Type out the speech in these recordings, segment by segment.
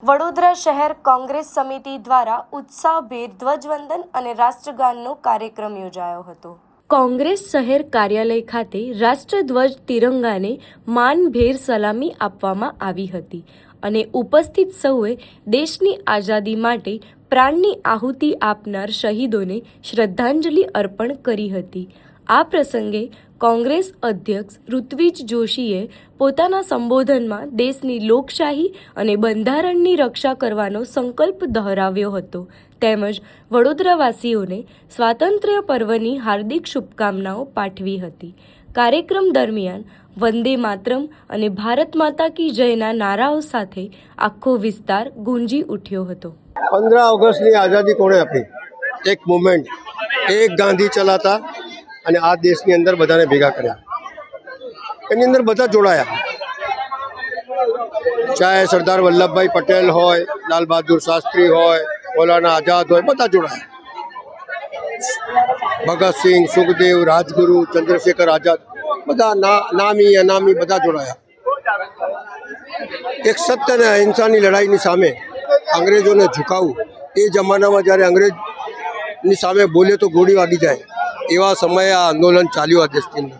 વડોદરા શહેર કોંગ્રેસ સમિતિ દ્વારા ઉત્સાહભેર ધ્વજવંદન અને રાષ્ટ્રગાનનો કાર્યક્રમ યોજાયો હતો। કોંગ્રેસ શહેર કાર્યાલય ખાતે રાષ્ટ્રધ્વજ તિરંગાને માનભેર સલામી આપવામાં આવી હતી અને ઉપસ્થિત સૌએ દેશની આઝાદી માટે પ્રાણની આહુતિ આપનાર શહીદોને શ્રદ્ધાંજલિ અર્પણ કરી હતી। આ પ્રસંગે કોંગ્રેસ અધ્યક્ષ ઋત્વિજ જોશીએ પોતાના સંબોધનમાં દેશની લોકશાહી અને બંધારણની રક્ષા કરવાનો સંકલ્પ દોહરાવ્યો હતો તેમજ વડોદરાવાસીઓને સ્વાતંત્ર્ય પર્વની હાર્દિક શુભકામનાઓ પાઠવી હતી। કાર્યક્રમ દરમિયાન વંદે માતરમ અને ભારત માતા કી જયના નારાઓ સાથે આખો વિસ્તાર ગુંજી ઉઠ્યો હતો। 15 ઓગસ્ટની આઝાદી કોણે આપી? એક મુવમેન્ટ, એક ગાંધી ચલાતા અને આ દેશની અંદર બધાને ભેગા કર્યા, એની અંદર બધા જોડાયા, ચાહે સરદાર વલ્લભભાઈ પટેલ હોય, લાલ બહાદુર શાસ્ત્રી હોય, મૌલાના આઝાદ હોય, બધા જોડાયા। ભગતસિંહ, સુખદેવ, રાજગુરુ, ચંદ્રશેખર આઝાદ, બધા નામી અનામી બધા જોડાયા। એક સત્ય અને અહિંસાની લડાઈની સામે અંગ્રેજોને ઝુકાવવું, એ જમાનામાં જ્યારે અંગ્રેજની સામે બોલે તો ગોળી વાગી જાય એવા સમયે આ આંદોલન ચાલ્યું આ દેશની અંદર।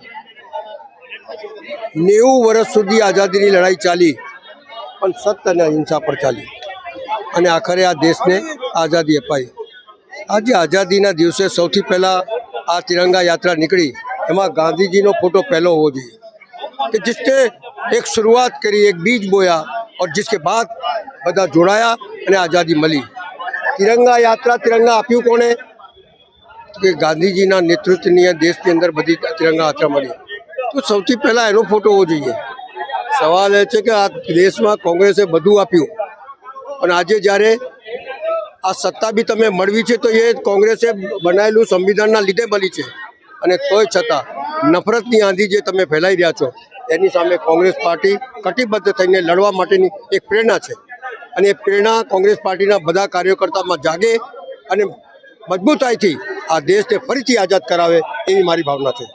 90 વર્ષ સુધી આઝાદીની લડાઈ ચાલી, પણ સત્ય અને અહિંસા પર ચાલી અને આખરે આ દેશને આઝાદી અપાઈ। આજે આઝાદીના દિવસે સૌથી પહેલાં આ તિરંગા યાત્રા નીકળી, એમાં ગાંધીજીનો ફોટો પહેલો હોવો જોઈએ कि जिसने एक शुरुआत करी, एक बीज बोया और जिसके बाद બધા જોડાયા અને આઝાદી મળી। તિરંગા યાત્રા, તિરંગા આપ્યું કોણે? કે ગાંધીજીના નેતૃત્વની દેશની અંદર બધી તિરંગા યાત્રા મળી, તો સૌથી પહેલાં એનો ફોટો હોવો જોઈએ। સવાલ એ છે કે આ દેશમાં કોંગ્રેસે બધું આપ્યું, પણ આજે જ્યારે આ સત્તા બી તમે મળવી છે તો એ કોંગ્રેસે બનાવેલું સંવિધાનના લીધે મળી છે, અને તોય છતાં નફરતની આંધી જે તમે ફેલાઈ રહ્યા છો એની સામે કોંગ્રેસ પાર્ટી કટિબદ્ધ થઈને લડવા માટેની એક પ્રેરણા છે, અને એ પ્રેરણા કોંગ્રેસ પાર્ટીના બધા કાર્યકર્તામાં જાગે અને મજબૂતાઈથી આ દેશને ફરીથી આઝાદ કરાવે એવી મારી ભાવના છે।